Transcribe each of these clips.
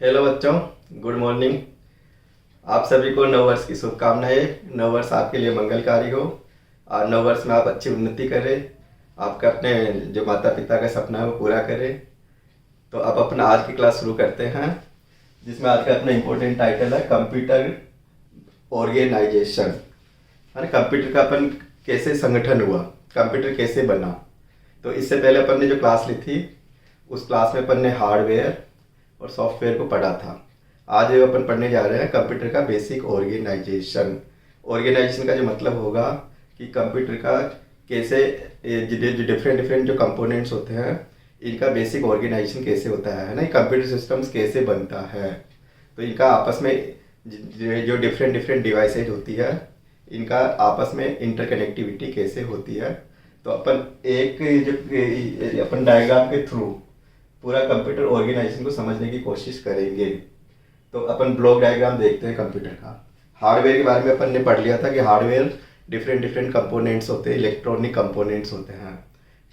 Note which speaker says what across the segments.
Speaker 1: Hello बच्चों, good morning. आप सभी को नववर्ष की शुभकामनाएं। नववर्ष आपके लिए मंगलकारी हो और नववर्ष में आप अच्छी उन्नति करें, आपका अपने जो माता पिता का सपना है वो पूरा करें। तो अब अपना आज की क्लास शुरू करते हैं, जिसमें आज का अपना इम्पोर्टेंट टाइटल है कंप्यूटर ऑर्गेनाइजेशन। है ना, कंप्यूटर का अपन कैसे संगठन हुआ, कंप्यूटर कैसे बना। तो इससे पहले अपन ने जो क्लास ली थी उस क्लास में अपन ने हार्डवेयर और सॉफ्टवेयर को पढ़ा था। आज अपन पढ़ने जा रहे हैं कंप्यूटर का बेसिक ऑर्गेनाइजेशन। ऑर्गेनाइजेशन का जो मतलब होगा कि कंप्यूटर का कैसे जो डिफरेंट डिफरेंट जो कंपोनेंट्स होते हैं इनका बेसिक ऑर्गेनाइजेशन कैसे होता है ना, कंप्यूटर सिस्टम्स कैसे बनता है। तो इनका आपस में जो डिफरेंट डिफरेंट डिवाइसेज होती है इनका आपस में इंटरकनेक्टिविटी कैसे होती है। तो अपन एक जो अपन डायग्राम के थ्रू पूरा कंप्यूटर ऑर्गेनाइजेशन को समझने की कोशिश करेंगे। तो अपन ब्लॉक डायग्राम देखते हैं कंप्यूटर का। हार्डवेयर के बारे में अपन ने पढ़ लिया था कि हार्डवेयर डिफरेंट डिफरेंट कंपोनेंट्स होते हैं, इलेक्ट्रॉनिक कंपोनेंट्स होते हैं।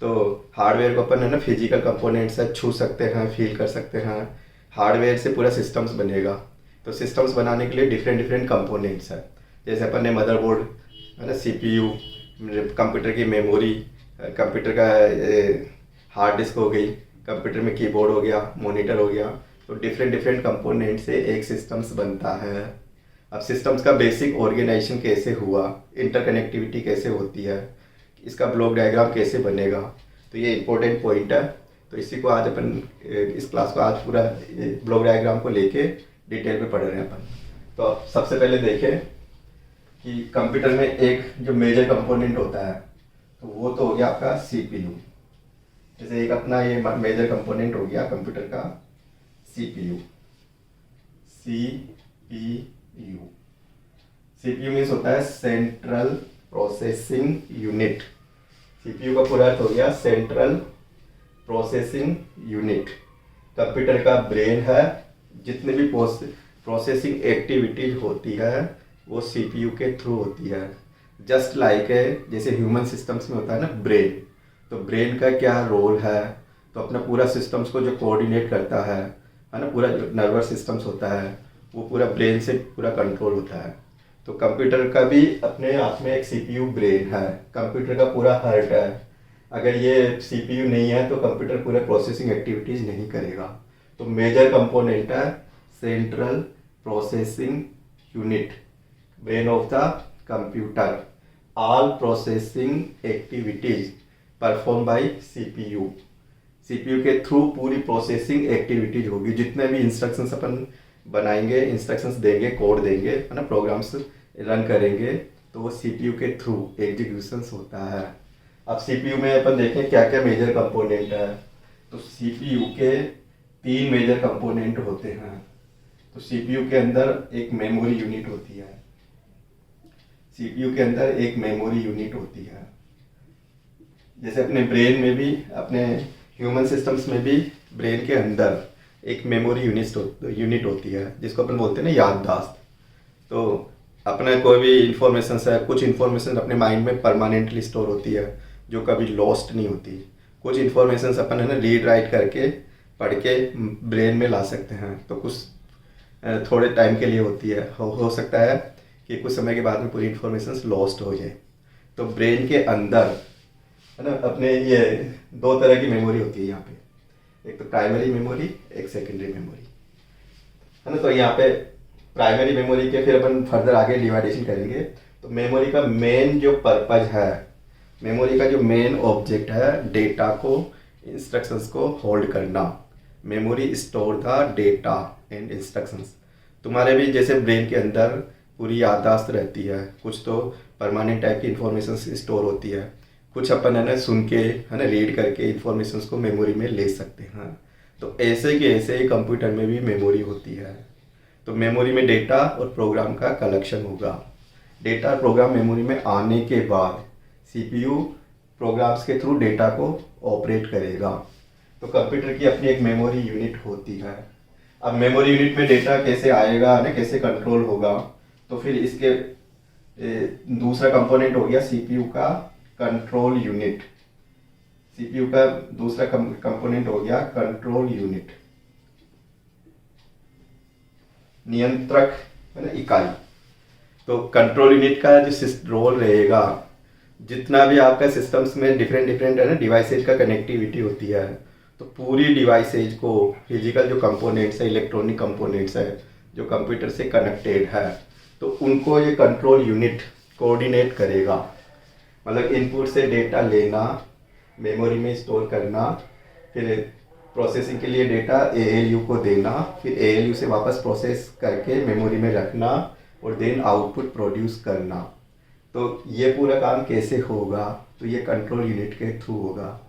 Speaker 1: तो हार्डवेयर को अपन है ना फिजिकल कंपोनेंट्स है, छू सकते हैं, फील कर सकते हैं। हार्डवेयर से पूरा सिस्टम्स बनेगा। तो सिस्टम्स बनाने के लिए डिफरेंट डिफरेंट कंपोनेंट्स है। जैसे अपन ने मदरबोर्ड है ना, सीपीयू, कंप्यूटर की मेमोरी, कंप्यूटर का हार्ड डिस्क हो गई, कंप्यूटर में कीबोर्ड हो गया, मॉनिटर हो गया। तो डिफरेंट डिफरेंट कंपोनेंट से एक सिस्टम्स बनता है। अब सिस्टम्स का बेसिक ऑर्गेनाइजेशन कैसे हुआ, इंटरकनेक्टिविटी कैसे होती है, इसका ब्लॉक डायग्राम कैसे बनेगा, तो ये इंपॉर्टेंट पॉइंट है। तो इसी को आज अपन इस क्लास को आज पूरा ब्लॉक डायग्राम को लेके डिटेल में पढ़ रहे हैं अपन। तो अब सबसे पहले देखें कि कंप्यूटर में एक जो मेजर कंपोनेंट होता है तो वो तो हो गया आपका सीपीयू। जैसे एक अपना ये मेजर कंपोनेंट हो गया कंप्यूटर का सीपीयू। सीपीयू सीपीयू मीन्स होता है सेंट्रल प्रोसेसिंग यूनिट। सीपीयू का पूरा अर्थ हो गया सेंट्रल प्रोसेसिंग यूनिट। कंप्यूटर का ब्रेन है। जितने भी प्रोसेसिंग एक्टिविटीज होती है वो सीपीयू के थ्रू होती है। जस्ट लाइक जैसे ह्यूमन सिस्टम्स में होता है ना ब्रेन, तो ब्रेन का क्या रोल है, तो अपना पूरा सिस्टम्स को जो कोऑर्डिनेट करता है ना, पूरा जो नर्वस सिस्टम्स होता है वो पूरा ब्रेन से पूरा कंट्रोल होता है। तो कंप्यूटर का भी अपने आप में एक सीपीयू ब्रेन है, कंप्यूटर का पूरा हार्ट है। अगर ये सीपीयू नहीं है तो कंप्यूटर पूरा प्रोसेसिंग एक्टिविटीज नहीं करेगा। तो मेजर कंपोनेंट है central processing unit, brain of the computer. All processing activities perform by CPU. CPU के थ्रू पूरी प्रोसेसिंग एक्टिविटीज होगी। जितने भी इंस्ट्रक्शंस अपन बनाएंगे, इंस्ट्रक्शंस देंगे, कोड देंगे, है ना, प्रोग्राम्स रन करेंगे, तो वो सीपीयू के थ्रू एग्जीक्यूशंस होता है। अब सीपीयू में अपन देखें क्या क्या मेजर कंपोनेंट है। तो सीपीयू के 3 मेजर कंपोनेंट होते हैं। तो सीपीयू के अंदर एक मेमोरी यूनिट होती है। सीपीयू के अंदर एक मेमोरी यूनिट होती है। जैसे अपने ब्रेन में भी, अपने ह्यूमन सिस्टम्स में भी ब्रेन के अंदर एक मेमोरी यूनिट होती है जिसको अपन बोलते हैं ना याददाश्त। तो अपना कोई भी इंफॉर्मेशन है, कुछ इंफॉर्मेशन अपने माइंड में परमानेंटली स्टोर होती है जो कभी लॉस्ट नहीं होती। कुछ इंफॉर्मेशन अपन है ना रीड राइट करके पढ़ के ब्रेन में ला सकते हैं। तो कुछ थोड़े टाइम के लिए होती है, हो सकता है कि कुछ समय के बाद में पूरी इंफॉर्मेशन लॉस्ट हो जाए। तो ब्रेन के अंदर है ना अपने ये 2 तरह की मेमोरी होती है यहाँ पे, एक तो प्राइमरी मेमोरी, एक सेकेंडरी मेमोरी, है ना। तो यहाँ पे प्राइमरी मेमोरी के फिर अपन फर्दर आगे डिवाइडेशन करेंगे। तो मेमोरी का मेन जो पर्पज है, मेमोरी का जो मेन ऑब्जेक्ट है, डेटा को, इंस्ट्रक्शंस को होल्ड करना। Memory store the data and instructions. तुम्हारे भी जैसे ब्रेन के अंदर पूरी याददाश्त रहती है, कुछ तो परमानेंट टाइप की इंफॉर्मेशन स्टोर होती है, कुछ अपन है ना सुन के, है ना, रीड करके इंफॉर्मेशन को मेमोरी में ले सकते हैं। तो ऐसे के ऐसे ही कंप्यूटर में भी मेमोरी होती है। तो मेमोरी में डेटा और प्रोग्राम का कलेक्शन होगा। डेटा और प्रोग्राम मेमोरी में आने के बाद सीपीयू प्रोग्राम्स के थ्रू डेटा को ऑपरेट करेगा। तो कंप्यूटर की अपनी एक मेमोरी यूनिट होती है। अब मेमोरी यूनिट में डेटा कैसे आएगा ना, कैसे कंट्रोल होगा, तो फिर इसके दूसरा कंपोनेंट हो गया सीपीयू का कंट्रोल यूनिट। सीपीयू का दूसरा कंपोनेंट हो गया कंट्रोल यूनिट। नियंत्रक है ना इकाई। तो कंट्रोल यूनिट का जो रोल रहेगा, जितना भी आपका सिस्टम्स में डिफरेंट डिफरेंट है ना डिवाइसेज का कनेक्टिविटी होती है, तो पूरी डिवाइसेज को फिजिकल जो कंपोनेंट्स है, इलेक्ट्रॉनिक कंपोनेंट्स है जो कंप्यूटर से कनेक्टेड है, तो उनको ये कंट्रोल यूनिट कोऑर्डिनेट करेगा। मतलब इनपुट से डेटा लेना, मेमोरी में स्टोर करना, फिर प्रोसेसिंग के लिए डेटा एएलयू को देना, फिर एएलयू से वापस प्रोसेस करके मेमोरी में रखना और देन आउटपुट प्रोड्यूस करना। तो ये पूरा काम कैसे होगा, तो ये कंट्रोल यूनिट के थ्रू होगा।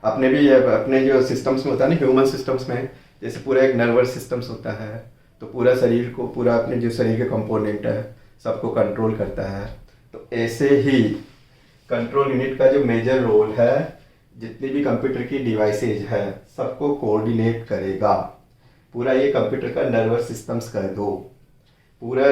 Speaker 1: अपने जो सिस्टम्स में होता है ना, ह्यूमन सिस्टम्स में जैसे पूरा एक नर्वस सिस्टम्स होता है, तो पूरा शरीर को, पूरा अपने जो शरीर के कंपोनेंट है सबको कंट्रोल करता है। तो ऐसे ही कंट्रोल यूनिट का जो मेजर रोल है, जितनी भी कंप्यूटर की डिवाइसेज है सबको कोऑर्डिनेट करेगा। पूरा ये कंप्यूटर का नर्वस सिस्टम्स कर दो। पूरा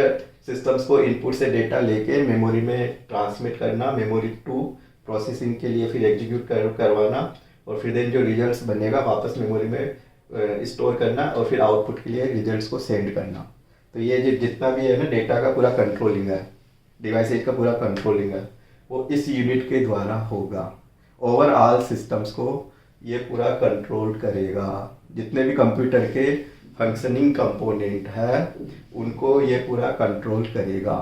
Speaker 1: सिस्टम्स को इनपुट से डेटा लेके मेमोरी में ट्रांसमिट करना, मेमोरी टू प्रोसेसिंग के लिए फिर एग्जीक्यूट करवाना, और फिर देन जो रिजल्ट्स बनेगा वापस मेमोरी में स्टोर करना, और फिर आउटपुट के लिए रिजल्ट्स को सेंड करना। तो ये जो जितना भी है ना डेटा का पूरा कंट्रोलिंग है, डिवाइसेज का पूरा कंट्रोलिंग है, वो इस यूनिट के द्वारा होगा। ओवरऑल सिस्टम्स को ये पूरा कंट्रोल करेगा। जितने भी कंप्यूटर के फंक्शनिंग कंपोनेंट है उनको ये पूरा कंट्रोल करेगा।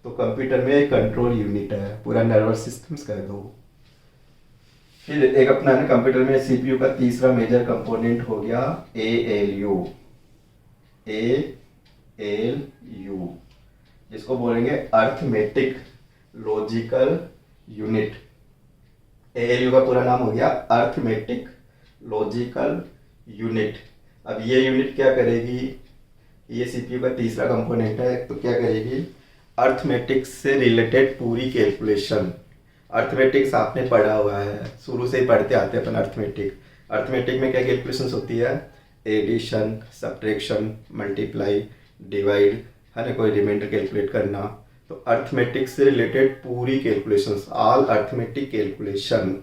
Speaker 1: तो कंप्यूटर में एक कंट्रोल यूनिट है, पूरा नर्वस सिस्टम्स कर दो। फिर एक अपना ना कंप्यूटर में सीपीयू का तीसरा मेजर कंपोनेंट हो गया एएलयू। एएलयू जिसको बोलेंगे अर्थमेटिक लॉजिकल यूनिट। एएलयू का पूरा नाम हो गया अर्थमेटिक लॉजिकल यूनिट। अब ये यूनिट क्या करेगी, ये सीपीयू का तीसरा कंपोनेंट है, तो क्या करेगी, अर्थमेटिक्स से रिलेटेड पूरी कैलकुलेशन। अर्थमेटिक्स आपने पढ़ा हुआ है, शुरू से ही पढ़ते आते हैं अपन अर्थमेटिक। अर्थमेटिक में क्या कैलकुलेशंस होती है, एडिशन, सब्ट्रैक्शन, मल्टीप्लाई, डिवाइड, है ना, कोई रिमाइंडर कैलकुलेट करना। तो अर्थमेटिक्स से रिलेटेड पूरी calculations, all arithmetic calculation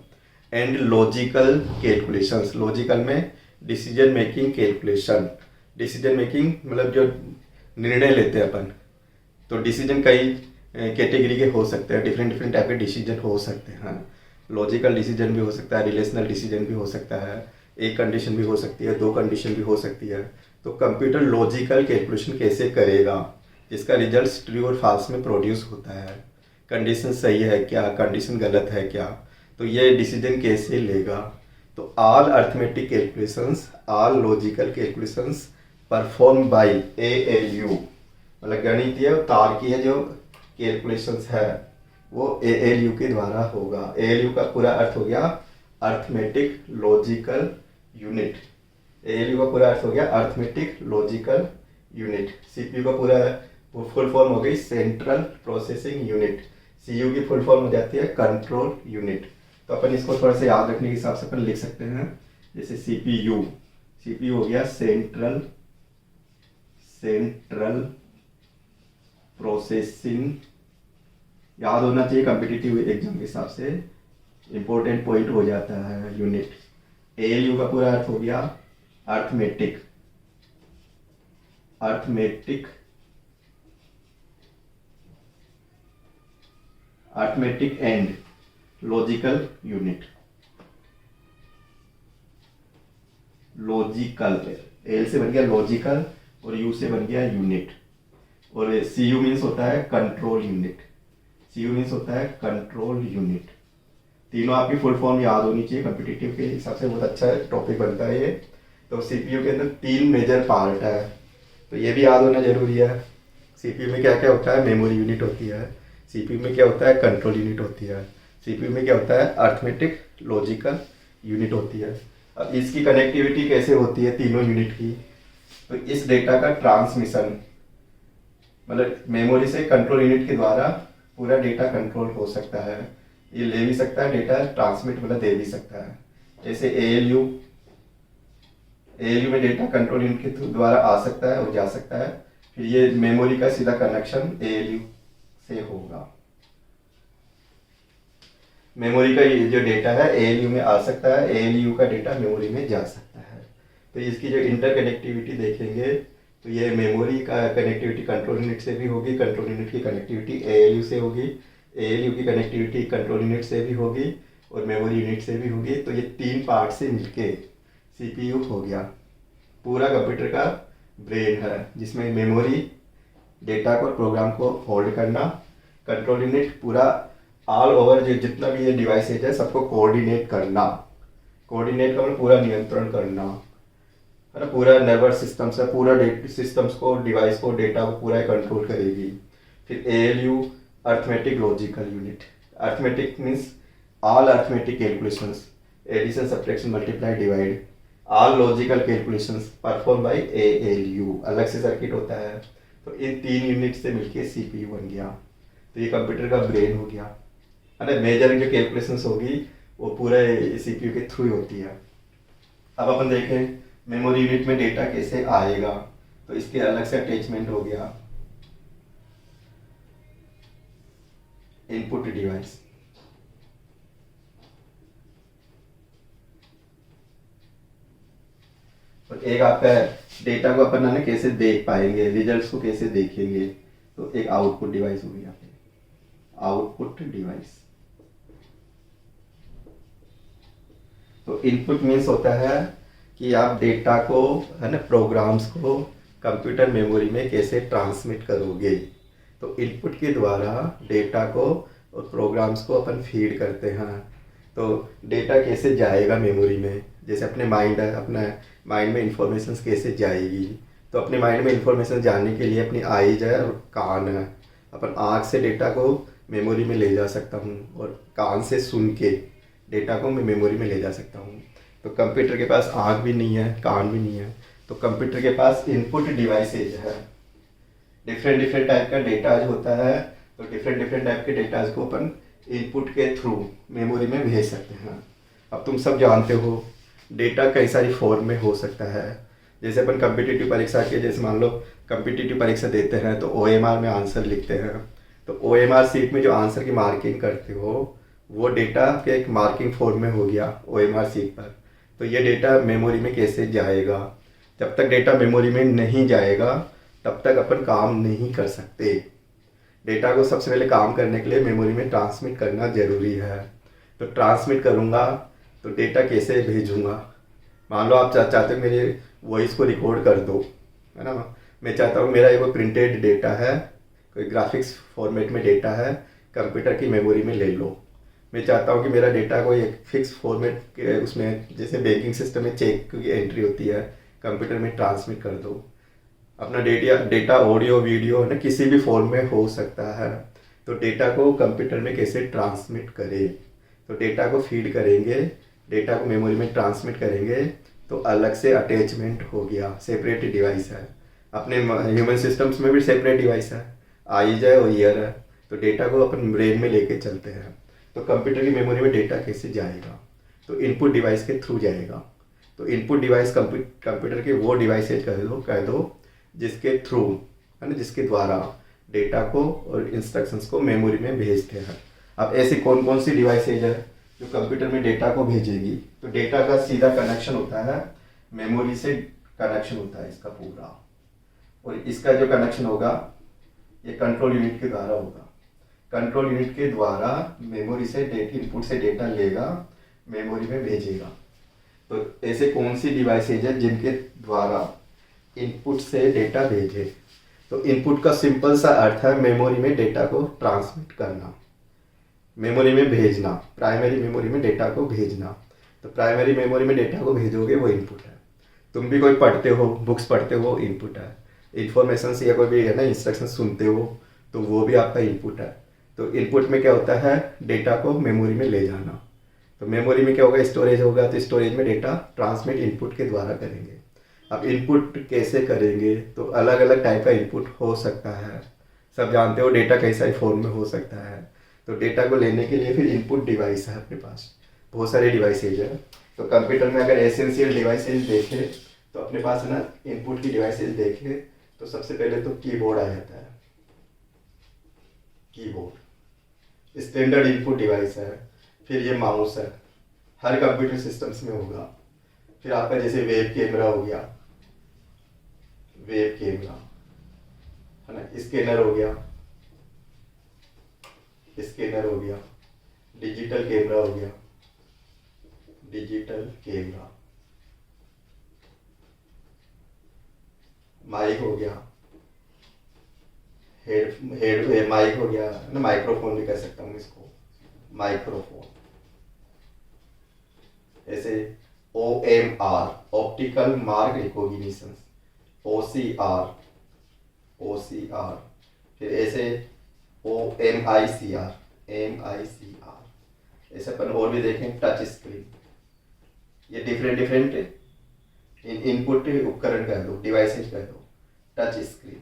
Speaker 1: and logical calculations. Logical में decision making calculation. Decision making मतलब जो निर्णय लेते हैं अपन, तो डिसीजन कई कैटेगरी के हो सकते हैं, डिफरेंट डिफरेंट टाइप के डिसीजन हो सकते हैं। लॉजिकल डिसीजन भी हो सकता है, रिलेशनल डिसीजन भी हो सकता है, एक कंडीशन भी हो सकती है, दो कंडीशन भी हो सकती है। तो कंप्यूटर लॉजिकल कैलकुलेशन कैसे करेगा, जिसका रिजल्ट ट्रू और फॉल्स में प्रोड्यूस होता है। कंडीशन सही है क्या, कंडीशन गलत है क्या, तो ये डिसीजन कैसे लेगा। तो all arithmetic calculations, all logical calculations perform by ALU, मतलब गणितीय और तार्किक जो कैलकुलेशंस है वो एएलयू के द्वारा होगा। एएलयू का पूरा अर्थ हो गया अर्थमेटिक लॉजिकल यूनिट। एएलयू का पूरा अर्थ हो गया अर्थमेटिक लॉजिकल यूनिट। सीपीयू का पूरा फुल फॉर्म हो गई सेंट्रल प्रोसेसिंग यूनिट। सीयू की फुल फॉर्म हो जाती है कंट्रोल यूनिट। तो अपन इसको थोड़ा सा याद रखने के हिसाब से अपन लिख सकते हैं, जैसे सीपीयू, सीपीयू हो गया सेंट्रल प्रोसेसिंग। याद होना चाहिए, कॉम्पिटिटिव एग्जाम के हिसाब से इंपॉर्टेंट पॉइंट हो जाता है यूनिट। एएलयू का पूरा अर्थ हो गया arithmetic and logical unit. Logical, L से बन गया लॉजिकल और यू से बन गया यूनिट। और सी यू मीन्स होता है control unit. C U means होता है कंट्रोल यूनिट। तीनों आपकी फुल फॉर्म याद होनी चाहिए, कॉम्पिटिटिव के हिसाब से बहुत अच्छा टॉपिक बनता है ये। तो सीपीयू के अंदर 3 मेजर पार्ट है, तो ये भी याद होना जरूरी है। सीपीयू में क्या क्या होता है, मेमोरी यूनिट होती है। सीपीयू में क्या होता है, कंट्रोल यूनिट होती है। सीपीयू में क्या होता है, अर्थमेटिक लॉजिकल यूनिट होती है। अब इसकी कनेक्टिविटी कैसे होती है तीनों यूनिट की, तो इस डेटा का ट्रांसमिशन, मतलब मेमोरी से कंट्रोल यूनिट के द्वारा पूरा डेटा कंट्रोल हो सकता है। ये ले भी सकता है डेटा, ट्रांसमिट मतलब दे भी सकता है। जैसे एएलयू में डेटा कंट्रोल यूनिट के द्वारा आ सकता है और जा सकता है। फिर ये मेमोरी का सीधा कनेक्शन एएलयू से होगा। मेमोरी का ये जो डेटा है एएलयू में आ सकता है, एएलयू का डेटा मेमोरी में जा सकता है। तो इसकी जो इंटरकनेक्टिविटी देखेंगे तो ये मेमोरी का कनेक्टिविटी कंट्रोल यूनिट से भी होगी, कंट्रोल यूनिट की कनेक्टिविटी एएलयू से होगी, एएलयू की कनेक्टिविटी कंट्रोल यूनिट से भी होगी और मेमोरी यूनिट से भी होगी। तो ये 3 पार्ट से मिलके सीपीयू हो गया, पूरा कंप्यूटर का ब्रेन है, जिसमें मेमोरी डेटा को प्रोग्राम को होल्ड करना, कंट्रोल यूनिट पूरा ऑल ओवर जो जितना भी ये डिवाइसेज है सबको कोऑर्डिनेट करना, कोऑर्डिनेट का मतलब पूरा नियंत्रण करना है ना, पूरा नर्वस सिस्टम से पूरा सिस्टम्स को डिवाइस को डेटा को पूरा कंट्रोल करेगी। फिर ALU arithmetic logical unit, arithmetic means all arithmetic calculations, addition subtraction multiply divide, all logical calculations perform by ALU, अलग से सर्किट होता है। तो इन 3 यूनिट से मिलके सीपीयू बन गया, तो ये कंप्यूटर का ब्रेन हो गया है ना। मेजर जो कैलकुलेशंस होगी वो पूरे सीपीयू के थ्रू ही होती है। अब अपन देखें मेमोरी यूनिट में डेटा कैसे आएगा, तो इसके अलग से अटैचमेंट हो गया इनपुट डिवाइस, और एक आपका डेटा को अपन ना कैसे देख पाएंगे, रिजल्ट्स को कैसे देखेंगे, तो एक आउटपुट डिवाइस हो गया, आउटपुट डिवाइस। तो इनपुट मीन्स होता है कि आप डेटा को है ना, प्रोग्राम्स को कंप्यूटर मेमोरी में कैसे ट्रांसमिट करोगे। तो इनपुट के द्वारा डेटा को और प्रोग्राम्स को अपन फीड करते हैं। तो डेटा कैसे जाएगा मेमोरी में, जैसे अपने माइंड है, अपना माइंड में इंफॉर्मेशन कैसे जाएगी। तो अपने माइंड में इंफॉर्मेशन जानने के लिए अपनी आईज है और कान है, अपन आँख से डेटा को मेमोरी में ले जा सकता हूँ और कान से सुन के डेटा को मैं मेमोरी में ले जा सकता हूँ। तो कंप्यूटर के पास आँख भी नहीं है, कान भी नहीं है, तो कंप्यूटर के पास इनपुट डिवाइसेज है। डिफरेंट टाइप का डेटा जो होता है, तो डिफरेंट टाइप के डेटाज को अपन इनपुट के थ्रू मेमोरी में भेज सकते हैं। अब तुम सब जानते हो डेटा कई सारी फॉर्म में हो सकता है। जैसे अपन कम्पिटिटिव परीक्षा के, जैसे मान लो कम्पिटिटिव परीक्षा देते हैं तो ओएमआर में आंसर लिखते हैं, तो ओएमआर सीट में जो आंसर की मार्किंग करते हो वो डेटा के एक मार्किंग फॉर्म में हो गया ओएमआर सीट पर। तो ये डेटा मेमोरी में कैसे जाएगा, जब तक डेटा मेमोरी में नहीं जाएगा तब तक अपन काम नहीं कर सकते। डेटा को सबसे पहले काम करने के लिए मेमोरी में ट्रांसमिट करना ज़रूरी है। तो ट्रांसमिट करूँगा तो डेटा कैसे भेजूँगा। मान लो आप चाहते हो मेरे वॉइस को रिकॉर्ड कर दो, है ना, मैं चाहता हूँ मेरा एक प्रिंटेड डेटा है, कोई ग्राफिक्स फॉर्मेट में डेटा है, कंप्यूटर की मेमोरी में ले लो। मैं चाहता हूँ कि मेरा डेटा को एक फिक्स फॉर्मेट के उसमें, जैसे बैंकिंग सिस्टम में चेक की एंट्री होती है, कंप्यूटर में ट्रांसमिट कर दो। अपना डेटा ऑडियो वीडियो है ना, किसी भी फॉर्म में हो सकता है। तो डेटा को कंप्यूटर में कैसे ट्रांसमिट करें, तो डेटा को फीड करेंगे, डेटा को मेमोरी में ट्रांसमिट करेंगे, तो अलग से अटैचमेंट हो गया, सेपरेट डिवाइस है। अपने ह्यूमन सिस्टम्स में भी सेपरेट डिवाइस है, आईज है और ईयर है। तो डेटा को अपन ब्रेन में लेके चलते हैं। तो कंप्यूटर की मेमोरी में डेटा कैसे जाएगा, तो इनपुट डिवाइस के थ्रू जाएगा। तो इनपुट डिवाइस कंप्यूटर के वो डिवाइसेज कह दो जिसके थ्रू, है ना, जिसके द्वारा डेटा को और इंस्ट्रक्शंस को मेमोरी में भेजते हैं। अब ऐसी कौन कौन सी डिवाइसेज है जो कंप्यूटर में डेटा को भेजेगी, तो डेटा का सीधा कनेक्शन होता है मेमोरी से, कनेक्शन होता है इसका पूरा, और इसका जो कनेक्शन होगा ये कंट्रोल यूनिट के द्वारा होगा। कंट्रोल यूनिट के द्वारा मेमोरी से इनपुट से डेटा लेगा, मेमोरी में भेजेगा। तो ऐसे कौन सी डिवाइसेज है जिनके द्वारा इनपुट से डेटा भेजे। तो इनपुट का सिंपल सा अर्थ है मेमोरी में डेटा को ट्रांसमिट करना, मेमोरी में भेजना, प्राइमरी मेमोरी में डेटा को भेजना। तो प्राइमरी मेमोरी में डेटा को भेजोगे वो इनपुट है। तुम भी कोई पढ़ते हो, बुक्स पढ़ते हो, इनपुट है। इन्फॉर्मेशन या कोई भी है ना इंस्ट्रक्शन सुनते हो, तो वो भी आपका इनपुट है। तो इनपुट में क्या होता है, डेटा को मेमोरी में ले जाना। तो मेमोरी में क्या होगा, स्टोरेज होगा, तो स्टोरेज में डेटा ट्रांसमिट इनपुट के द्वारा करेंगे। अब इनपुट कैसे करेंगे, तो अलग अलग टाइप का इनपुट हो सकता है। सब जानते हो डेटा कई सारी फॉर्म में हो सकता है। तो डेटा को लेने के लिए फिर इनपुट डिवाइस है अपने पास, बहुत सारे डिवाइसेज है। तो कंप्यूटर में अगर एसेंशियल डिवाइसेज देखे तो अपने पास है ना, इनपुट की डिवाइसेज देखे तो सबसे पहले तो कीबोर्ड आ जाता है। कीबोर्ड स्टैंडर्ड इनपुट डिवाइस है। फिर ये माउस है, हर कंप्यूटर सिस्टम्स में होगा। फिर आपका जैसे वेब कैमरा हो गया, वेब कैमरा, है ना, स्कैनर हो गया, स्कैनर हो गया, डिजिटल कैमरा हो गया, डिजिटल कैमरा, माइक हो गया, हेड हेड माइक हो गया ना, माइक्रोफोन भी कह सकता हूँ इसको, माइक्रोफोन। ऐसे OMR optical mark recognition, OCR, फिर ऐसे MICR, ऐसे अपन और भी देखें, टच स्क्रीन। ये डिफरेंट डिफरेंट इनपुट उपकरण कर दो, डिवाइसेज कर दो। Touch screen,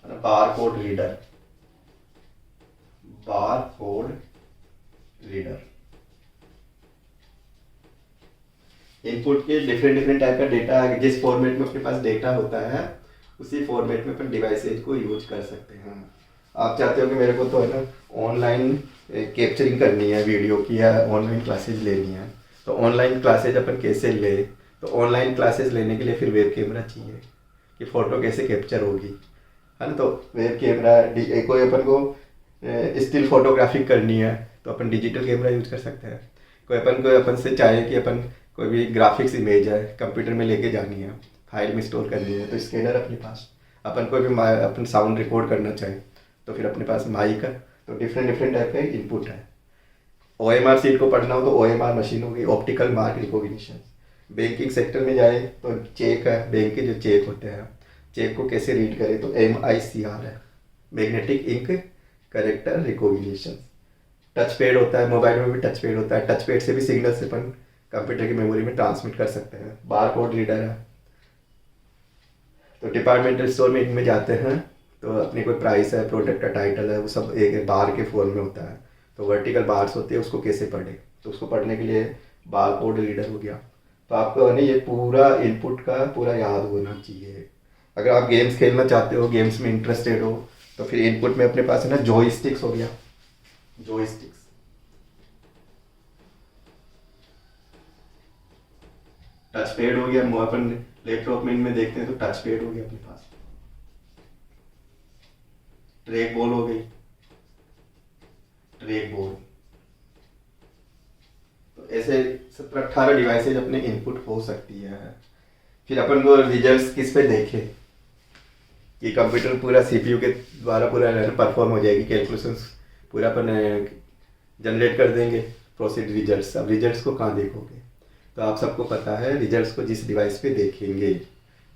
Speaker 1: bar code reader, bar code reader. Input के डिफरेंट डिफरेंट टाइप का डेटा, जिस फॉर्मेट में अपने पास डेटा होता है उसी फॉर्मेट में अपन डिवाइसेज को यूज कर सकते हैं। आप चाहते हो कि मेरे को तो है ना ऑनलाइन कैप्चरिंग करनी है वीडियो की, या ऑनलाइन क्लासेज लेनी है, तो ऑनलाइन क्लासेज अपन कैसे ले, तो ऑनलाइन क्लासेज लेने के लिए फिर वेब कैमरा चाहिए कि फ़ोटो कैसे कैप्चर होगी, है ना। तो वेब कैमरा, कोई अपन को स्टिल फोटोग्राफी करनी है तो अपन डिजिटल कैमरा यूज कर सकते हैं। कोई अपन से चाहे कि अपन कोई भी ग्राफिक्स इमेज है कंप्यूटर में लेके जानी है, फाइल में स्टोर करनी है, तो स्कैनर अपने पास। अपन कोई भी अपन साउंड रिकॉर्ड करना चाहे तो फिर अपने पास माइक है। तो डिफरेंट डिफरेंट टाइप का इनपुट है। OMR सीट को पढ़ना हो तो OMR मशीन होगी, optical mark recognition. Banking sector में जाए तो चेक है, बैंक के जो चेक होते हैं, चेक को कैसे रीड करें तो MICR है, magnetic ink character recognition. Touch pad होता है, मोबाइल में भी टच पैड होता है, टच पैड से भी सिग्नल से अपन कंप्यूटर की मेमोरी में ट्रांसमिट कर सकते हैं। बार कोड रीडर है। तो डिपार्टमेंटल स्टोर में इनमें जाते हैं तो अपनी कोई प्राइस है, प्रोडक्ट का टाइटल है, वो सब एक बार के फॉर्म में होता है। तो वर्टिकल बार्स होती है, उसको कैसे पढ़े, तो उसको पढ़ने के लिए बार कोड रीडर हो गया। तो आपको है ना ये पूरा इनपुट का पूरा याद होना चाहिए। अगर आप गेम्स खेलना चाहते हो, गेम्स में इंटरेस्टेड हो, तो फिर इनपुट में अपने पास है ना जॉयस्टिक्स हो गया, जॉयस्टिक्स। टच पैड हो गया, अपन लैपटॉप में इनमें देखते हैं तो टच पैड हो गया अपने पास। ट्रैक बॉल हो गई, ट्रैक बॉल। तो ऐसे 17-18 डिवाइसेज अपने इनपुट हो सकती है। फिर अपन को रिजल्ट्स किस पे देखे कि कंप्यूटर पूरा CPU के द्वारा पूरा परफॉर्म हो जाएगी, कैलकुलेशंस पूरा अपन जनरेट कर देंगे, प्रोसीड रिजल्ट्स। अब रिजल्ट्स को कहाँ देखोगे, तो आप सबको पता है रिजल्ट्स को जिस डिवाइस पे देखेंगे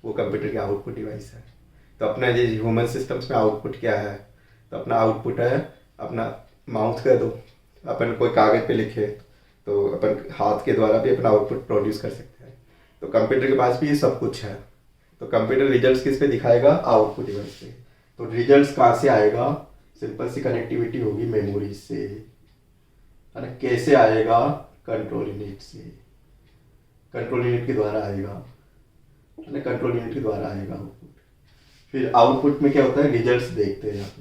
Speaker 1: वो कंप्यूटर की आउटपुट डिवाइस है। तो अपना जो ह्यूमन सिस्टम्स में आउटपुट क्या है, तो अपना आउटपुट है अपना माउथ कर दो, अपन कोई कागज पे लिखे तो अपन हाथ के द्वारा भी अपना आउटपुट प्रोड्यूस कर सकते हैं। तो कंप्यूटर के पास भी ये सब कुछ है। तो कंप्यूटर रिजल्ट्स किस पे दिखाएगा, आउटपुट डिवाइस पे। तो रिजल्ट्स कहाँ से आएगा, सिंपल सी कनेक्टिविटी होगी मेमोरी से, है ना। कैसे आएगा, कंट्रोल यूनिट से, कंट्रोल यूनिट के द्वारा आएगा, है ना, कंट्रोल यूनिट के द्वारा आएगा आउटपुट। फिर आउटपुट में क्या होता है, रिजल्ट्स देखते हैं।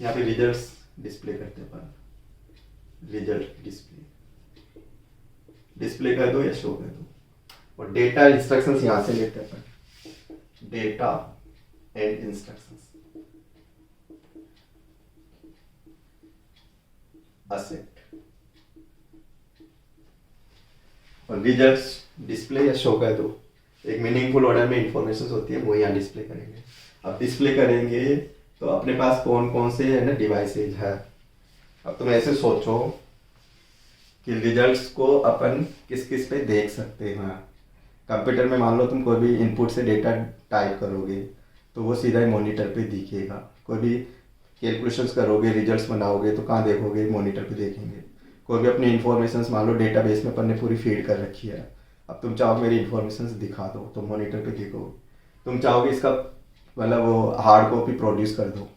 Speaker 1: यहाँ पे रिजल्ट्स डिस्प्ले करते हैं अपन, रिजल्ट डिस्प्ले कर दो या शो कर दो। और डेटा इंस्ट्रक्शंस यहाँ से लेते हैं अपन, डेटा एंड इंस्ट्रक्शंस, असेट। और रिजल्ट्स डिस्प्ले या शो कर दो। एक मीनिंगफुल ऑर्डर में इंफॉर्मेशन होती है, वो यहाँ डिस्प्ले करेंगे। अब डिस्प्ले करेंगे तो अपने पास कौन कौन से है ना डिवाइसेज है। अब तुम ऐसे सोचो कि रिजल्ट्स को अपन किस किस पे देख सकते हैं। कंप्यूटर में मान लो तुम कोई भी इनपुट से डेटा टाइप करोगे तो वो सीधा ही मॉनिटर पे दिखेगा। कोई भी कैलकुलेशंस करोगे, रिजल्ट्स बनाओगे तो कहाँ देखोगे, मॉनिटर पे देखेंगे। कोई भी अपनी इन्फॉर्मेशंस मान लो डेटाबेस में अपन ने पूरी फीड कर रखी है, अब तुम चाहो मेरी इन्फॉर्मेशंस दिखा दो तो मॉनिटर पे देखो। तुम चाहोगे इसका मतलब वो हार्ड कॉपी प्रोड्यूस कर दो,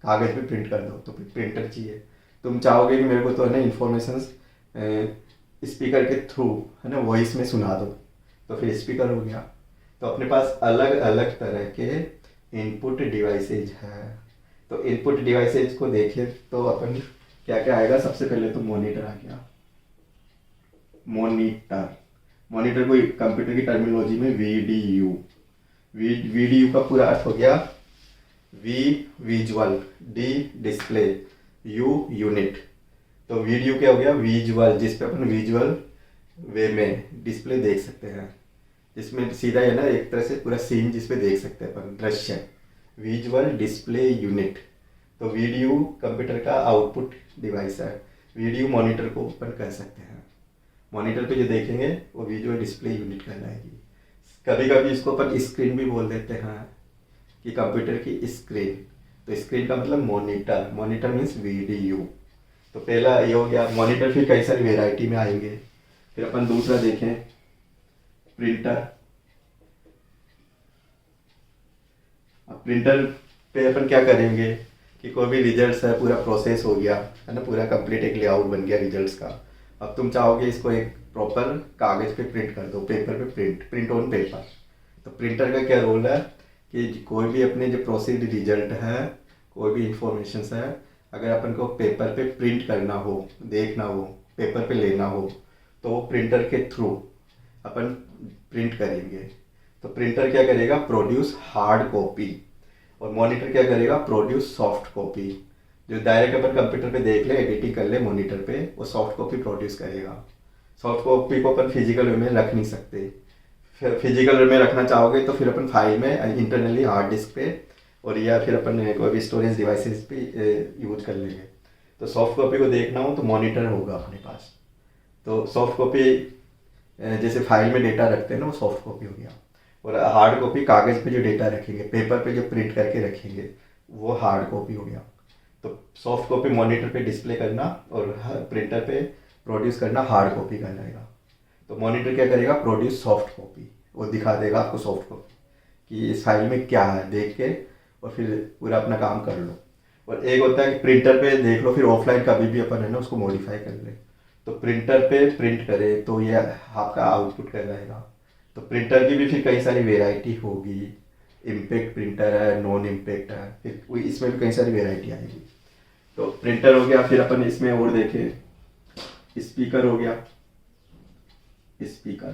Speaker 1: कागज़ पे प्रिंट कर दो तो प्रिंटर चाहिए। तुम चाहोगे कि मेरे को तो है ना इन्फॉर्मेशंस स्पीकर के थ्रू है ना वॉइस में सुना दो तो फिर स्पीकर हो गया। तो अपने पास अलग अलग तरह के इनपुट डिवाइसेज है। तो इनपुट डिवाइसेज को देखें तो अपन क्या क्या आएगा, सबसे पहले तो मॉनिटर आ गया। मॉनिटर को कंप्यूटर की टर्मिनोलॉजी में VDU, वी डी यू का पूरा अर्थ हो गया V visual, D display, U unit. तो वीडियो क्या हो गया विजुअल, जिस पे अपन विजुअल वे में डिस्प्ले देख सकते हैं, जिसमें सीधा है ना एक तरह से पूरा सीन जिसपे देख सकते हैं अपन, दृश्य, विजुअल डिस्प्ले यूनिट। तो वीडियो कंप्यूटर का आउटपुट डिवाइस है, वीडियो मॉनिटर को अपन कह सकते हैं। मॉनिटर पे जो देखेंगे वो विजुअल डिस्प्ले यूनिट कहलाएगी। कभी कभी इसको अपन स्क्रीन भी बोल देते हैं कि कंप्यूटर की स्क्रीन। तो स्क्रीन का मतलब मॉनिटर, मॉनिटर मीन्स वीडियो। तो पहला ये हो गया मॉनिटर, फिर कई सारी वेराइटी में आएंगे। फिर अपन दूसरा देखें प्रिंटर। अब प्रिंटर पे अपन क्या करेंगे कि कोई भी रिजल्ट्स है, पूरा प्रोसेस हो गया है ना, पूरा कंप्लीट एक लेआउट बन गया रिजल्ट्स का। अब तुम चाहोगे इसको एक प्रॉपर कागज पे प्रिंट कर दो, पेपर पे प्रिंट ऑन पेपर। तो प्रिंटर का क्या रोल है कि कोई भी अपने जो प्रोसेस्ड रिजल्ट है, कोई भी इंफॉर्मेशन है, अगर अपन को पेपर पे प्रिंट करना हो, देखना हो, पेपर पे लेना हो, तो वो प्रिंटर के थ्रू अपन प्रिंट करेंगे। तो प्रिंटर क्या करेगा प्रोड्यूस हार्ड कॉपी, और मॉनिटर क्या करेगा प्रोड्यूस सॉफ्ट कॉपी। जो डायरेक्ट अपन कंप्यूटर पे देख ले, एडिटिंग कर ले मॉनिटर पे, वो सॉफ्ट कॉपी प्रोड्यूस करेगा। सॉफ्ट कॉपी को अपन फिजिकल वे में रख नहीं सकते। फिजिकल वे में रखना चाहोगे तो फिर अपन फाइल में इंटरनली हार्ड डिस्क पे, और या फिर अपन कोई भी स्टोरेज डिवाइसेस पे यूज कर लेंगे। तो सॉफ्ट कॉपी को देखना हो तो मॉनिटर होगा अपने पास। तो सॉफ्ट कॉपी जैसे फाइल में डेटा रखते हैं ना, वो सॉफ्ट कॉपी हो गया। और हार्ड कॉपी कागज़ पे जो डेटा रखेंगे, पेपर पे जो प्रिंट करके रखेंगे, वो हार्ड कॉपी हो गया। तो सॉफ्ट कॉपी मॉनिटर पे डिस्प्ले करना और प्रिंटर पे प्रोड्यूस करना हार्ड कॉपी कहलाएगा। तो मॉनिटर क्या करेगा प्रोड्यूस सॉफ्ट कॉपी, वो दिखा देगा आपको सॉफ्ट कॉपी कि इस फाइल में क्या है, देख के और फिर पूरा अपना काम कर लो। और एक होता है कि प्रिंटर पे देख लो, फिर ऑफलाइन कभी भी अपन है ना उसको मॉडिफाई कर ले। तो प्रिंटर पे प्रिंट करे तो ये आपका आउटपुट कहलाएगा। तो प्रिंटर की भी फिर कई सारी वेराइटी होगी, इम्पैक्ट प्रिंटर है, नॉन इम्पैक्ट है, फिर इसमें भी कई सारी वेराइटी आएगी। तो प्रिंटर हो गया। फिर अपन इसमें और देखें स्पीकर हो गया, स्पीकर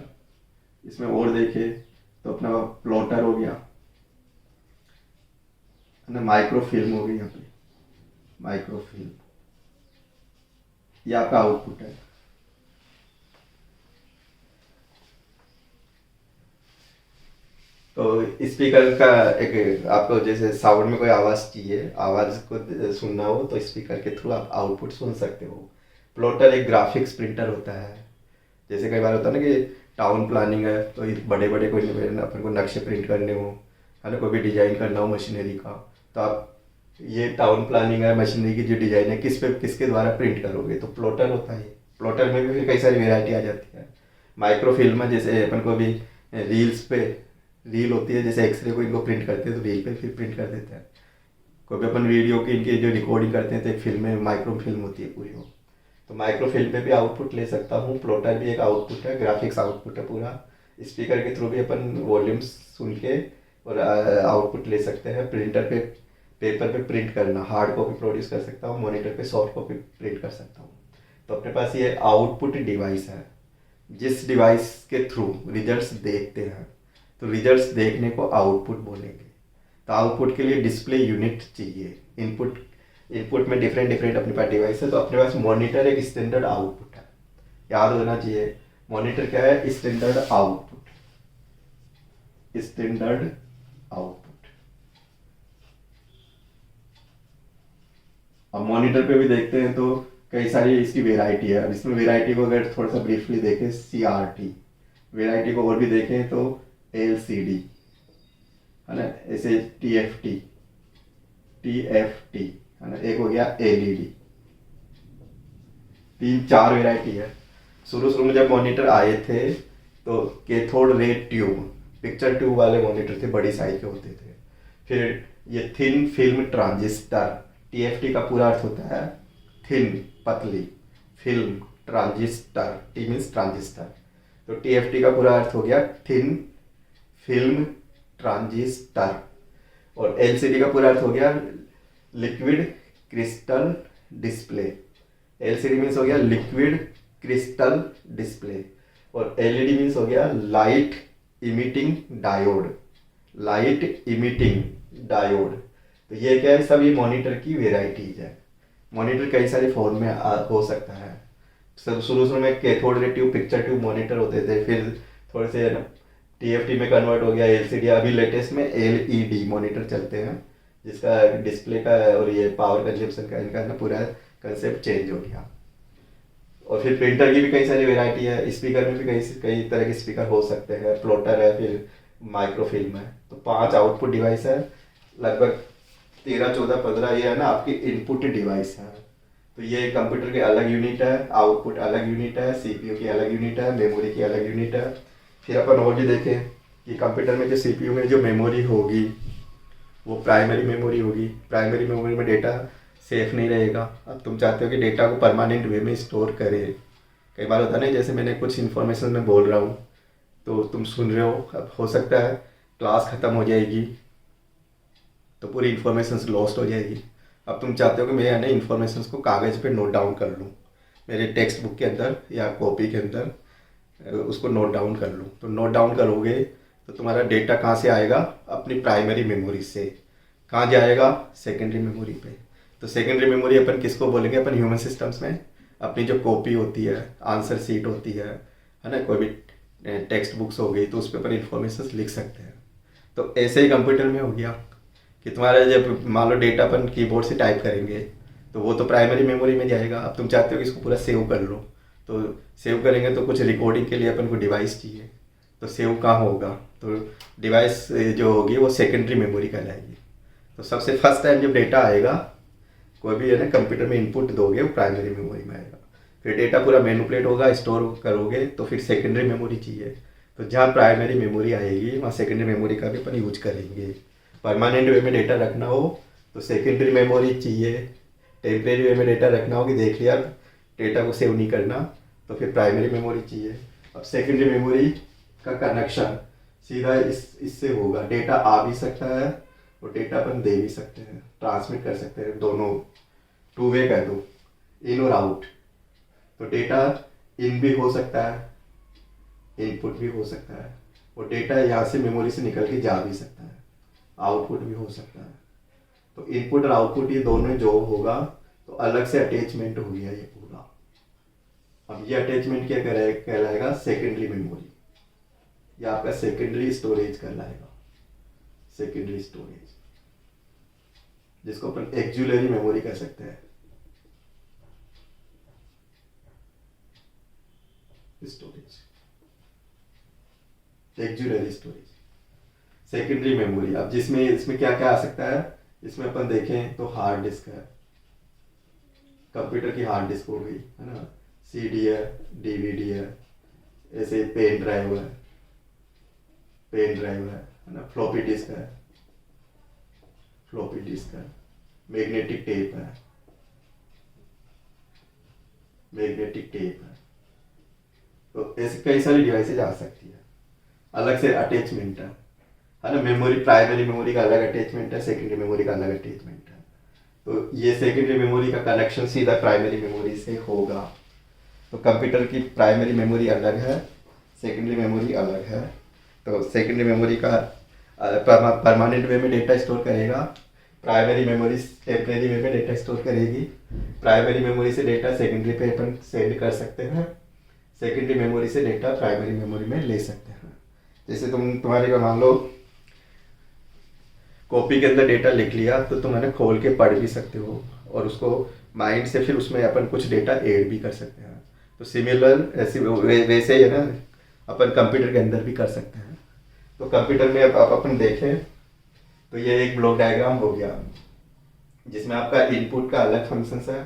Speaker 1: इसमें और देखे तो अपना प्लॉटर हो गया ना, माइक्रोफिल्म हो गई यहाँ पे, माइक्रोफिल्म, ये आपका आउटपुट है। तो स्पीकर का एक आपको जैसे साउंड में कोई आवाज़ चाहिए, आवाज़ को सुनना हो तो स्पीकर के थ्रू आप आउटपुट सुन सकते हो। प्लॉटर एक ग्राफिक्स प्रिंटर होता है। जैसे कई बार होता है ना कि टाउन प्लानिंग है, तो बड़े बड़े कोई अपन को नक्शे प्रिंट करने हो, है ना, कोई भी डिजाइन करना हो मशीनरी का, तो आप ये टाउन प्लानिंग है, मशीनरी की जो डिजाइन है किस पे किसके द्वारा प्रिंट करोगे, तो प्लॉटर होता है। प्लॉटर में भी कई सारी वेराइटी आ जाती है। माइक्रोफिल्म में जैसे अपन को भी रील्स पे, रील होती है जैसे एक्सरे को इनको प्रिंट करते हैं तो रील पे फिर प्रिंट कर देते हैं। कोई भी अपन वीडियो की इनकी जो रिकॉर्डिंग करते हैं तो एक फिल्म में माइक्रो फिल्म होती है पूरी वो। तो माइक्रो फिल्म पे भी आउटपुट ले सकता हूँ। प्लॉटर भी एक आउटपुट है, ग्राफिक्स आउटपुट है पूरा। स्पीकर के थ्रू भी अपन वॉल्यूम्स सुन के और आउटपुट ले सकते हैं। प्रिंटर पे पेपर पे प्रिंट करना, हार्ड कॉपी प्रोड्यूस कर सकता हूँ, मॉनिटर पे सॉफ्ट कॉपी प्रिंट कर सकता हूँ। तो अपने पास ये आउटपुट डिवाइस है, जिस डिवाइस के थ्रू रिजल्ट्स देखते हैं। तो रिजल्ट्स देखने को आउटपुट बोलेंगे। तो आउटपुट के लिए डिस्प्ले यूनिट चाहिए। इनपुट में डिफरेंट डिफरेंट अपने पास डिवाइस है। तो अपने पास मॉनिटर एक स्टैंडर्ड आउटपुट है, याद होना चाहिए। मॉनिटर क्या है स्टैंडर्ड आउटपुट, स्टैंडर्ड आउटपुट। अब मॉनिटर पे भी देखते हैं तो कई सारी इसकी वेराइटी है। अब इसमें वेराइटी को अगर थोड़ा सा ब्रीफली देखें, CRT वेराइटी को और भी देखें तो LCD है ना, ऐसे TFT है ना, एक हो गया LED। 3-4 वेराइटी है। शुरू में जब मॉनिटर आए थे तो cathode ray tube, picture tube वाले मॉनिटर थे, बड़ी साइज के होते थे। फिर ये थिन फिल्म ट्रांजिस्टर, TFT का पूरा अर्थ होता है थिन, पतली, film, transistor, T means transistor. तो TFT का पूरा अर्थ हो गया थिन फिल्म ट्रांजिस्टर। और LCD का पूरा अर्थ हो गया liquid crystal display. LCD means हो गया लिक्विड क्रिस्टल डिस्प्ले। और LED मीन्स हो गया light emitting diode, light emitting diode. तो ये क्या है, सब ये मॉनिटर की वेराइटीज है। मॉनिटर कई सारे फॉर्म में हो सकता है। सब शुरू शुरू में cathode ray tube, picture tube monitor होते थे, फिर थोड़े से ना टीएफटी में कन्वर्ट हो गया, एलसीडी, अभी लेटेस्ट में एलईडी मॉनिटर चलते हैं, जिसका डिस्प्ले का और ये पावर कंजप्शन का इनका ना पूरा कंसेप्ट चेंज हो गया। और फिर प्रिंटर की भी कई सारी वेराइटी है। स्पीकर में भी कई कई तरह के स्पीकर हो सकते हैं, प्लॉटर है, फिर माइक्रोफिल्म है। तो 5 आउटपुट डिवाइस है, लगभग 13, 14, 15 ये है ना आपकी इनपुट डिवाइस है। तो ये कंप्यूटर के अलग यूनिट है, आउटपुट अलग यूनिट है, सीपीयू की अलग यूनिट है, मेमोरी की अलग यूनिट है। फिर अपन और भी देखें कि कंप्यूटर में जो सीपीयू में जो मेमोरी होगी वो प्राइमरी मेमोरी होगी। प्राइमरी मेमोरी में डेटा सेफ नहीं रहेगा। अब तुम चाहते हो कि डेटा को परमानेंट वे में स्टोर करे। कई बार होता नहीं, जैसे मैंने कुछ इन्फॉर्मेशन में बोल रहा हूँ तो तुम सुन रहे हो, अब हो सकता है क्लास ख़त्म हो जाएगी तो पूरी इन्फॉर्मेशन लॉस्ट हो जाएगी। अब तुम चाहते हो कि मैं यानी इन्फॉर्मेशन को कागज़ पे नोट डाउन कर लूँ, मेरे टेक्स्ट बुक के अंदर या कॉपी के अंदर उसको नोट डाउन कर लूँ। तो नोट डाउन करोगे तो तुम्हारा डेटा कहाँ से आएगा, अपनी प्राइमरी मेमोरी से। कहाँ जाएगा, सेकेंडरी मेमोरी पे। तो सेकेंडरी मेमोरी अपन किसको बोलेंगे, अपन ह्यूमन सिस्टम्स में अपनी जो कॉपी होती है, आंसर सीट होती है ना, कोई भी टेक्स्ट बुक्स हो गई, तो उस पर अपन इन्फॉर्मेशन लिख सकते हैं। तो ऐसे ही कंप्यूटर में हो गया कि तुम्हारा जब मान लो डेटा अपन कीबोर्ड से टाइप करेंगे तो वो तो प्राइमरी मेमोरी में जाएगा। अब तुम चाहते हो कि इसको पूरा सेव कर लो, तो सेव करेंगे तो कुछ रिकॉर्डिंग के लिए अपन को डिवाइस चाहिए। तो सेव कहाँ होगा, तो डिवाइस जो होगी वो सेकेंडरी मेमोरी कहलाएगी। तो सबसे फर्स्ट टाइम जब डेटा आएगा, कोई भी है ना कंप्यूटर में इनपुट दोगे, वो प्राइमरी मेमोरी में आएगा। फिर डेटा पूरा मैनिपुलेट होगा, स्टोर करोगे तो फिर सेकेंडरी मेमोरी चाहिए। तो जहाँ प्राइमरी मेमोरी आएगी वहाँ सेकेंडरी मेमोरी का भी अपन यूज करेंगे। परमानेंट वे में डेटा रखना हो तो सेकेंडरी मेमोरी चाहिए। टेम्परेरी वे में डेटा रखना हो कि देख लिया डेटा को सेव नहीं करना, तो फिर प्राइमरी मेमोरी चाहिए। अब सेकेंडरी मेमोरी का कनेक्शन सीधा इससे होगा। डेटा आ भी सकता है और डेटा अपन दे भी सकते हैं, ट्रांसमिट कर सकते हैं, दोनों टू वे कह दो, इन और आउट। तो डेटा इन भी हो सकता है, इनपुट भी हो सकता है, और डेटा यहाँ से मेमोरी से निकल के जा भी सकता है, आउटपुट भी हो सकता है। तो इनपुट और आउटपुट ये दोनों जो होगा तो अलग से अटैचमेंट हो गया ये पूरा। अब ये अटैचमेंट क्या कहलाएगा, सेकेंडरी मेमोरी, या आपका सेकेंडरी स्टोरेज कहलाएगा। सेकेंडरी स्टोरेज, जिसको अपन एक्जुलरी मेमोरी कह सकते हैं। Storage, auxiliary storage, secondary memory. अब जिसमें इसमें क्या क्या आ सकता है, इसमें अपन देखें तो हार्ड डिस्क है, कंप्यूटर की हार्ड डिस्क हो गई है ना, सीडी है, डीवीडी है, ऐसे पेन ड्राइव है, है ना, फ्लॉपी डिस्क है, फ्लॉपी डिस्क है, मैग्नेटिक टेप है, मैग्नेटिक टेप है। तो ऐसे कई सारी डिवाइसेज आ सकती है। अलग से अटैचमेंट है ना, मेमोरी, प्राइमरी मेमोरी का अलग अटैचमेंट है, सेकेंडरी मेमोरी का अलग अटैचमेंट है। तो ये सेकेंडरी मेमोरी का कनेक्शन सीधा प्राइमरी मेमोरी से होगा। तो कंप्यूटर की प्राइमरी मेमोरी अलग है, सेकेंडरी मेमोरी अलग है। तो सेकेंडरी मेमोरी का परमानेंट वे में डेटा स्टोर करेगा, प्राइमरी मेमोरी टेम्परेरी वे में डेटा स्टोर करेगी। प्राइमरी मेमोरी से डेटा सेकेंडरी पे अपन सेंड कर सकते हैं, सेकेंडरी मेमोरी से डेटा प्राइमरी मेमोरी में ले सकते हैं। जैसे तुम्हारे का मान लो कॉपी के अंदर डेटा लिख लिया, तो तुम है ना खोल के पढ़ भी सकते हो, और उसको माइंड से फिर उसमें अपन कुछ डेटा ऐड भी कर सकते हैं। तो सिमिलर ऐसी वैसे ही है ना अपन कंप्यूटर के अंदर भी कर सकते हैं। तो कंप्यूटर में अब अपन देखें तो ये एक ब्लॉक डायग्राम हो गया, जिसमें आपका इनपुट का अलग फंक्शंस है,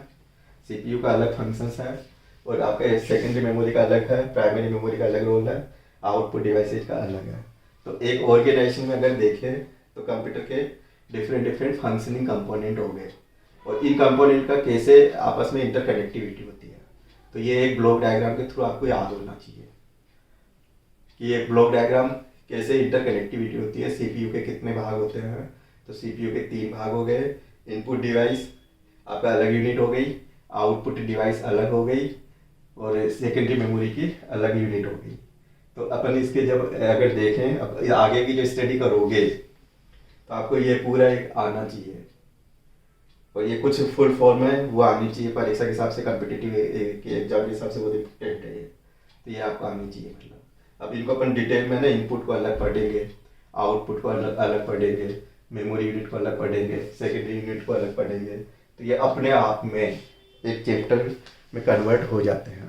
Speaker 1: सीपीयू का अलग फंक्शंस है, और आपका सेकेंडरी मेमोरी का अलग है, प्राइमरी मेमोरी का अलग रोल है, आउटपुट डिवाइसेज का अलग है। तो एक ऑर्गेनाइजेशन में अगर देखें तो कंप्यूटर के डिफरेंट फंक्शनिंग कंपोनेंट हो गए, और इन कंपोनेंट का कैसे आपस में इंटरकनेक्टिविटी होती है। तो ये एक ब्लॉक डायग्राम के थ्रू आपको याद होना चाहिए कि ये ब्लॉक डायग्राम कैसे इंटरकनेक्टिविटी होती है। सीपीयू के कितने भाग होते हैं, तो सीपीयू के 3 भाग हो गए। इनपुट डिवाइस आपका अलग यूनिट हो गई, आउटपुट डिवाइस अलग हो गई, और सेकेंडरी मेमोरी की अलग यूनिट हो गई। तो अपन इसके जब अगर देखें अब आगे की जो स्टडी करोगे तो आपको ये पूरा एक आना चाहिए, और ये कुछ फुल फॉर्म है वो आनी चाहिए, परीक्षा के हिसाब से कॉम्पिटिटिव के एग्जाम के हिसाब से वो इम्पोर्टेंट है ये, तो ये आपको आनी चाहिए। मतलब अब इनको अपन डिटेल में ना इनपुट को अलग पढ़ेंगे, आउटपुट को अलग पढ़ेंगे, मेमोरी यूनिट को अलग पढ़ेंगे, सेकेंडरी यूनिट को अलग पढ़ेंगे, तो ये अपने आप में एक चैप्टर में कन्वर्ट हो जाते हैं।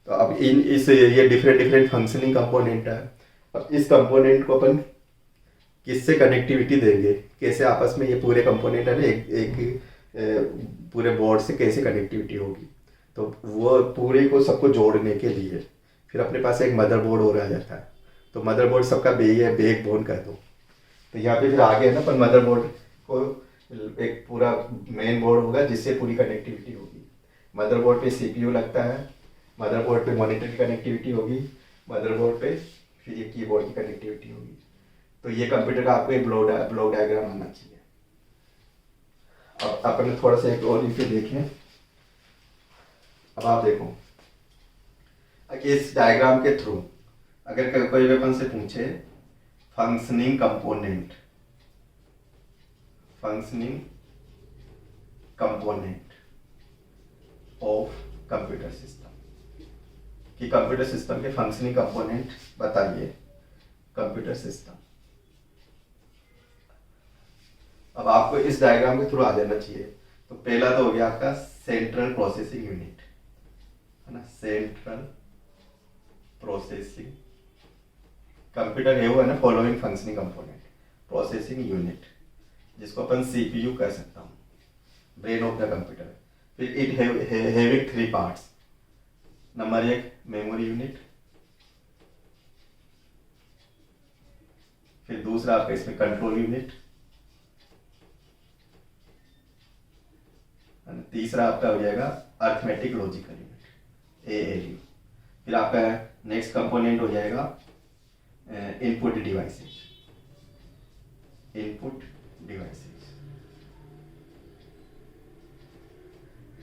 Speaker 1: तो अब ये डिफरेंट फंक्शनिंग कंपोनेंट है। अब इस कंपोनेंट को अपन किससे कनेक्टिविटी देंगे, कैसे आपस में ये पूरे कंपोनेंट है ना एक पूरे बोर्ड से कैसे कनेक्टिविटी होगी, तो वो पूरे को सबको जोड़ने के लिए फिर अपने पास एक मदरबोर्ड और आ जाता है। तो मदरबोर्ड सबका बैक बोन कर दो, तो यहाँ पे फिर आगे है ना अपन मदरबोर्ड को एक पूरा मेन बोर्ड होगा जिससे पूरी कनेक्टिविटी होगी। मदरबोर्ड पे सीपीयू लगता है, मदरबोर्ड पे मॉनिटर की कनेक्टिविटी होगी, मदरबोर्ड पे फिर ये कीबोर्ड की कनेक्टिविटी होगी। तो ये कंप्यूटर का आपको एक ब्लॉक डायग्राम आना चाहिए। अब अपन थोड़ा सा एक और इसे देखें। अब आप देखो इस डायग्राम के थ्रू अगर कोई अपन से पूछे functioning component of computer system, कि कंप्यूटर सिस्टम के फंक्शनिंग कंपोनेंट बताइए कंप्यूटर सिस्टम। अब आपको इस डायग्राम के थ्रू आ जाना चाहिए। तो पहला तो हो गया आपका सेंट्रल प्रोसेसिंग यूनिट, है ना, सेंट्रल प्रोसेसिंग कंप्यूटर है वो है ना, following functioning component processing unit, जिसको अपन सीपीयू कह सकता हूँ, ब्रेन ऑफ द कंप्यूटर। फिर it having 3 parts. Number 1 memory unit, फिर दूसरा आपका इसमें कंट्रोल यूनिट, तीसरा आपका हो जाएगा अर्थमेटिक लॉजिकल यूनिट एएलयू। फिर आपका नेक्स्ट कंपोनेंट हो जाएगा इनपुट डिवाइसेज,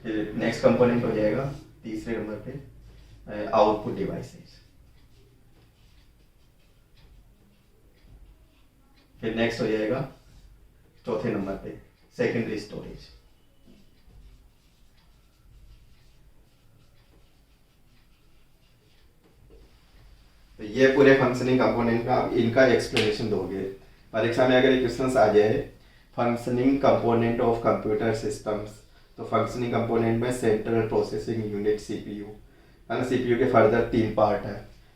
Speaker 1: फिर नेक्स्ट कंपोनेंट हो जाएगा तीसरे नंबर पे आउटपुट डिवाइसेज, फिर नेक्स्ट हो जाएगा चौथे नंबर पे सेकेंडरी स्टोरेज। तो ये पूरे फंक्शनिंग कंपोनेंट का इनका एक्सप्लेनेशन दोगे परीक्षा में। अगर क्वेश्चन आ जाए functioning component of computer systems, तो फंक्शनिंग कंपोनेंट में सेंट्रल प्रोसेसिंग यूनिट सीपीयू है ना, सीपीयू के फर्दर 3 पार्ट है,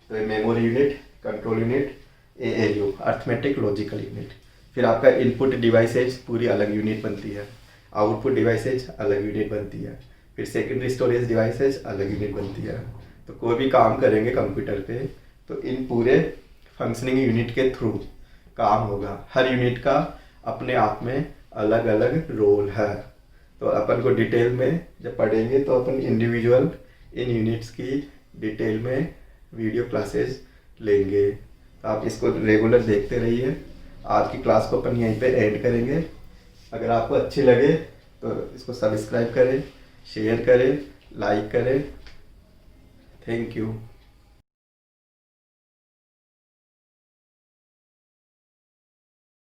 Speaker 1: तो ये memory unit, control unit, ALU arithmetic logical unit. फिर आपका इनपुट डिवाइसेज पूरी अलग यूनिट बनती है, आउटपुट डिवाइसेज अलग यूनिट बनती है, फिर सेकेंडरी स्टोरेज डिवाइसेज अलग यूनिट बनती है। तो कोई भी काम करेंगे कंप्यूटर पे तो इन पूरे फंक्शनिंग यूनिट के थ्रू काम होगा। हर यूनिट का अपने आप में अलग अलग रोल है। तो अपन को डिटेल में जब पढ़ेंगे तो अपन इंडिविजुअल इन यूनिट्स की डिटेल में वीडियो क्लासेस लेंगे। तो आप इसको रेगुलर देखते रहिए। आज की क्लास को अपन यहीं पे एंड करेंगे। अगर आपको अच्छी लगे तो इसको सब्सक्राइब करें, शेयर करें, लाइक करें। Thank you.